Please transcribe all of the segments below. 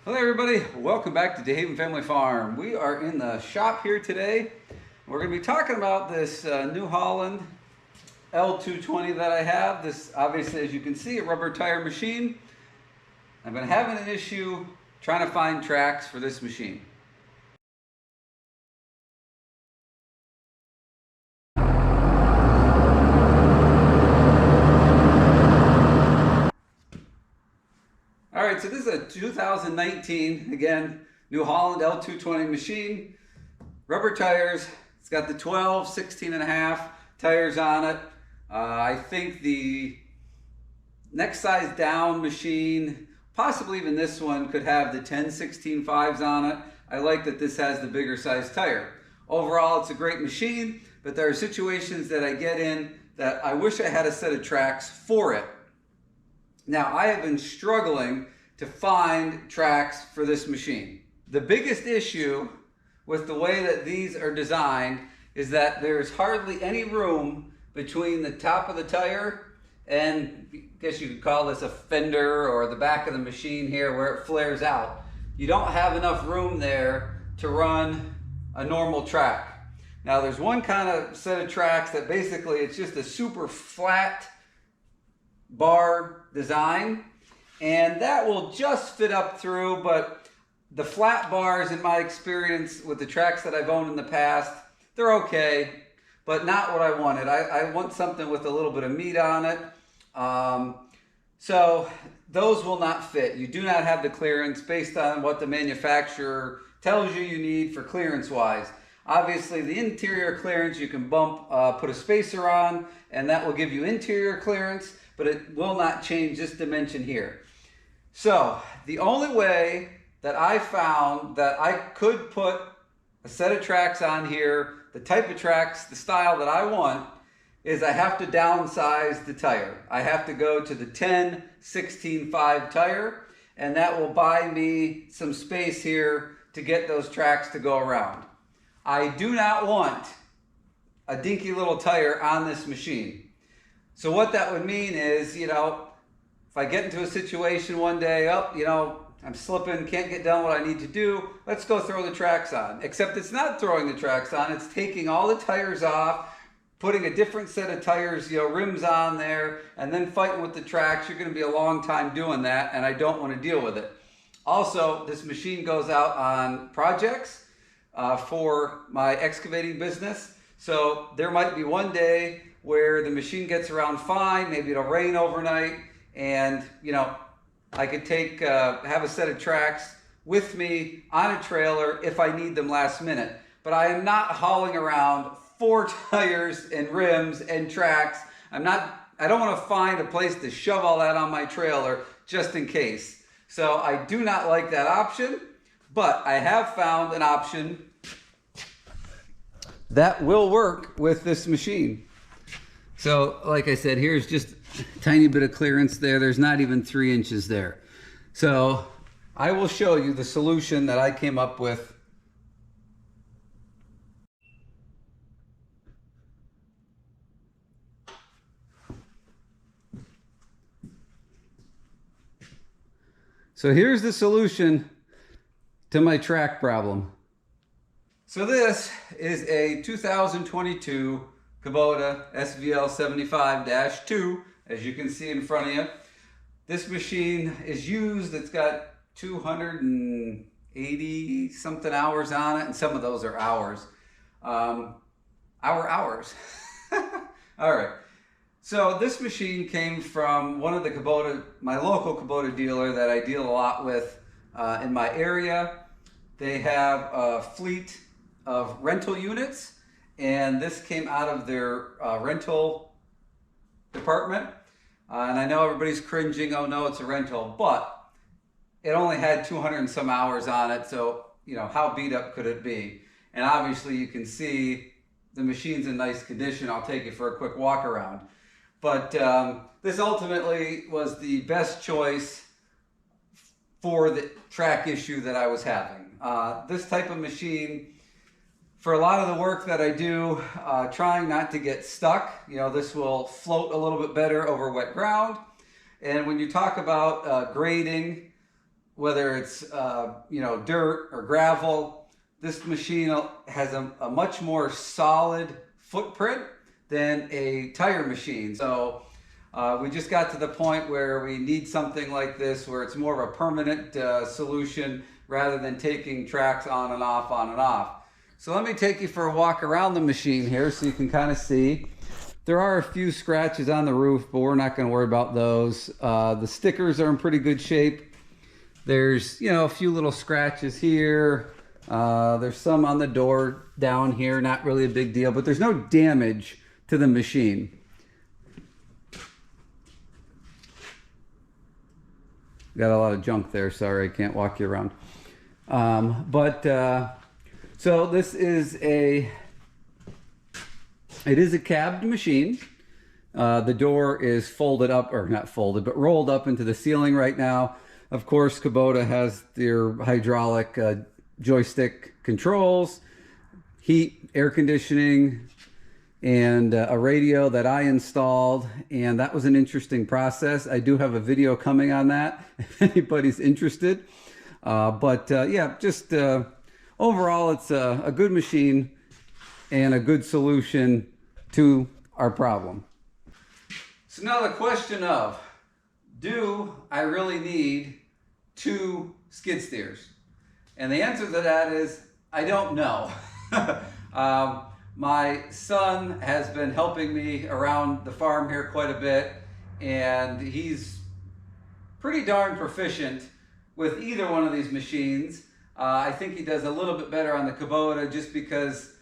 Hello everybody, welcome back to DeHaven Family Farm. We are in the shop here today. We're going to be talking about this New Holland L220 that I have. This, obviously, as you can see, a rubber tire machine. I've been having an issue trying to find tracks for this machine. All right, so this is a 2019, again, New Holland L220 machine. Rubber tires. It's got the 12, 16 and a half tires on it. I think the next size down machine, possibly even this one, could have the 10, 16 5s on it. I like that this has the bigger size tire. Overall, it's a great machine, but there are situations that I get in that I wish I had a set of tracks for it. Now, I have been struggling to find tracks for this machine. The biggest issue with the way that these are designed is that there's hardly any room between the top of the tire and, I guess you could call this a fender, or the back of the machine here where it flares out. You don't have enough room there to run a normal track. Now, there's one kind of set of tracks that basically it's just a super flat bar design, and that will just fit up through, but the flat bars, in my experience with the tracks that I've owned in the past, they're okay, but not what I wanted. I want something with a little bit of meat on it. So those will not fit. You do not have the clearance based on what the manufacturer tells you need for clearance wise. Obviously, the interior clearance you can bump, put a spacer on, and that will give you interior clearance, but it will not change this dimension here. So the only way that I found that I could put a set of tracks on here, the type of tracks, the style that I want, is I have to downsize the tire. I have to go to the 10, 16, 5 tire, and that will buy me some space here to get those tracks to go around. I do not want a dinky little tire on this machine. So what that would mean is, if I get into a situation one day, I'm slipping, can't get done what I need to do, let's go throw the tracks on. Except it's not throwing the tracks on, it's taking all the tires off, putting a different set of tires, rims on there, and then fighting with the tracks. You're going to be a long time doing that, and I don't want to deal with it. Also, this machine goes out on projects for my excavating business. So there might be one day where the machine gets around fine, maybe it'll rain overnight, and I could have a set of tracks with me on a trailer if I need them last minute. But I am not hauling around 4 tires and rims and tracks. I don't want to find a place to shove all that on my trailer just in case. So I do not like that option, but I have found an option that will work with this machine. So, like I said, here's just a tiny bit of clearance there. There's not even 3 inches there. So, I will show you the solution that I came up with. So, here's the solution to my track problem. So, this is a 2022 Kubota SVL 75-2, as you can see in front of you. This machine is used. It's got 280 something hours on it, and some of those are hours. Hours. All right. So this machine came from one of the my local Kubota dealer that I deal a lot with in my area. They have a fleet of rental units, and this came out of their rental department. And I know everybody's cringing, oh no, it's a rental, but it only had 200 and some hours on it, so how beat up could it be? And obviously you can see the machine's in nice condition. I'll take you for a quick walk around. But this ultimately was the best choice for the track issue that I was having. This type of machine, for a lot of the work that I do, trying not to get stuck, this will float a little bit better over wet ground. And when you talk about grading, whether it's dirt or gravel, this machine has a much more solid footprint than a tire machine. So we just got to the point where we need something like this, where it's more of a permanent solution rather than taking tracks on and off, on and off. So let me take you for a walk around the machine here so you can kind of see. There are a few scratches on the roof, but we're not going to worry about those. The stickers are in pretty good shape. There's, a few little scratches here. There's some on the door down here, not really a big deal, but there's no damage to the machine. Got a lot of junk there, sorry, I can't walk you around. So this is it is a cabbed machine. The door is folded up, or not folded, but rolled up into the ceiling right now. Of course, Kubota has their hydraulic joystick controls, heat, air conditioning, and a radio that I installed, and that was an interesting process. I do have a video coming on that if anybody's interested. Overall, it's a good machine and a good solution to our problem. So now the question of, do I really need 2 skid steers? And the answer to that is, I don't know. My son has been helping me around the farm here quite a bit, and he's pretty darn proficient with either one of these machines. I think he does a little bit better on the Kubota just because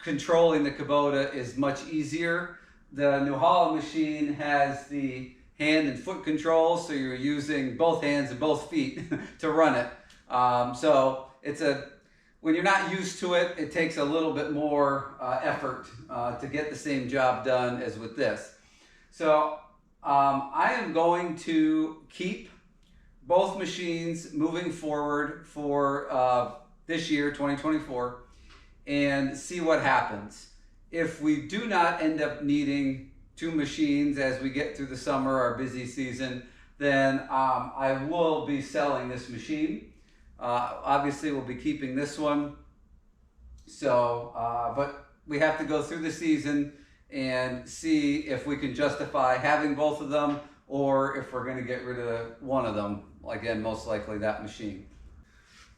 controlling the Kubota is much easier. The New Holland machine has the hand and foot controls, so you're using both hands and both feet to run it. So when you're not used to it, it takes a little bit more effort to get the same job done as with this. So I am going to keep both machines moving forward for this year, 2024, and see what happens. If we do not end up needing 2 machines as we get through the summer, our busy season, then I will be selling this machine. Obviously, we'll be keeping this one. So, but we have to go through the season and see if we can justify having both of them, or if we're going to get rid of one of them. Again, most likely that machine.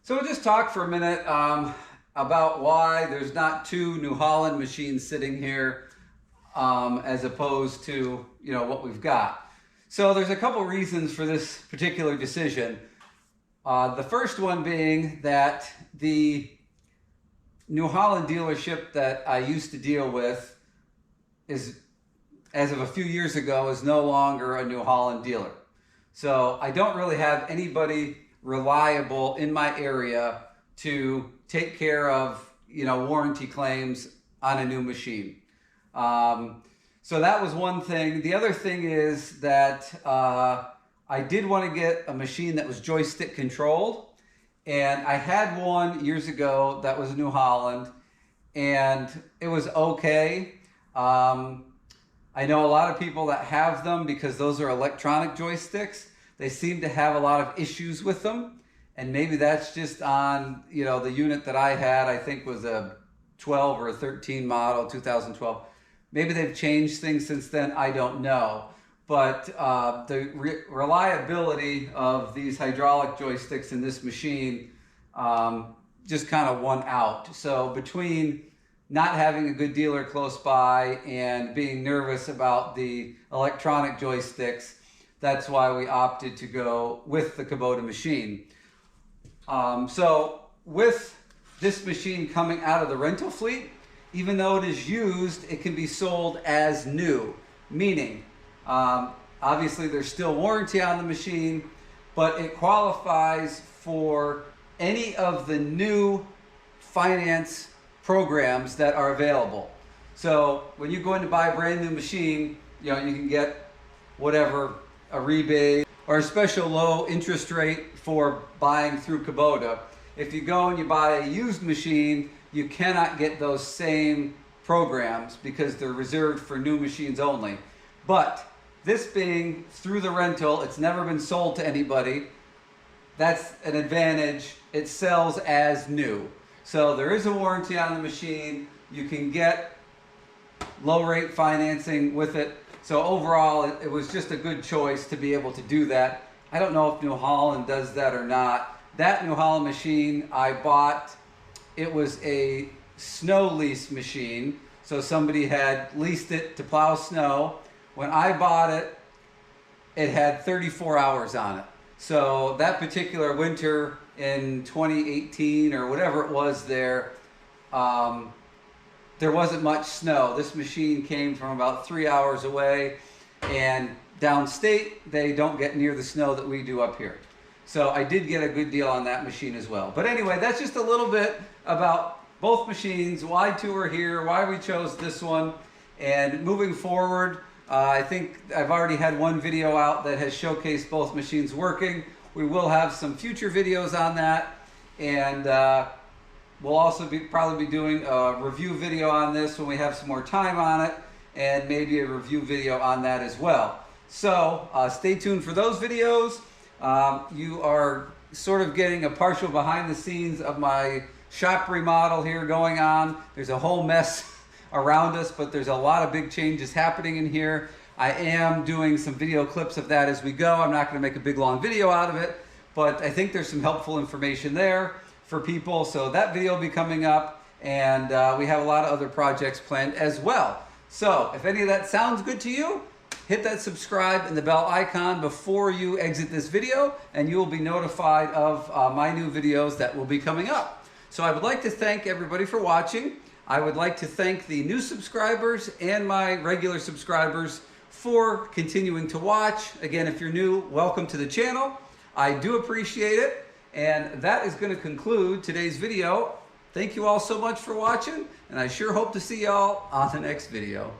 So we'll just talk for a minute about why there's not 2 New Holland machines sitting here as opposed to what we've got. So there's a couple reasons for this particular decision. The first one being that the New Holland dealership that I used to deal with is, as of a few years ago, is no longer a New Holland dealer. So I don't really have anybody reliable in my area to take care of, warranty claims on a new machine. So that was one thing. The other thing is that I did want to get a machine that was joystick controlled, and I had one years ago that was a New Holland, and it was okay. I know a lot of people that have them because those are electronic joysticks. They seem to have a lot of issues with them, and maybe that's just on the unit that I had. I think was a 12 or a 13 model, 2012. Maybe they've changed things since then. I don't know. But the reliability of these hydraulic joysticks in this machine just kind of won out. So between not having a good dealer close by and being nervous about the electronic joysticks, that's why we opted to go with the Kubota machine. So with this machine coming out of the rental fleet, even though it is used, it can be sold as new, meaning obviously there's still warranty on the machine, but it qualifies for any of the new finance programs that are available. So when you go in to buy a brand new machine, you can get whatever, a rebate or a special low interest rate for buying through Kubota. If you go and you buy a used machine, you cannot get those same programs because they're reserved for new machines only. But this being through the rental, it's never been sold to anybody. that's an advantage. It sells as new. So there is a warranty on the machine. You can get low rate financing with it. So overall, it was just a good choice to be able to do that. I don't know if New Holland does that or not. That New Holland machine I bought, it was a snow lease machine. So somebody had leased it to plow snow. When I bought it, it had 34 hours on it. So that particular winter in 2018 or whatever it was there wasn't much snow. This machine came from about 3 hours away, and downstate, they don't get near the snow that we do up here. So I did get a good deal on that machine as well. But anyway, that's just a little bit about both machines, why two are here, why we chose this one. And moving forward, I think I've already had one video out that has showcased both machines working. We will have some future videos on that, and we'll also probably be doing a review video on this when we have some more time on it, and maybe a review video on that as well. So stay tuned for those videos. You are sort of getting a partial behind the scenes of my shop remodel here going on. There's a whole mess around us, but there's a lot of big changes happening in here. I am doing some video clips of that as we go. I'm not going to make a big long video out of it, but I think there's some helpful information there for people. So that video will be coming up, and we have a lot of other projects planned as well. So if any of that sounds good to you, hit that subscribe and the bell icon before you exit this video, and you will be notified of my new videos that will be coming up. So I would like to thank everybody for watching. I would like to thank the new subscribers and my regular subscribers for continuing to watch. Again, if you're new, welcome to the channel. I do appreciate it. And that is going to conclude today's video. Thank you all so much for watching, and I sure hope to see y'all on the next video.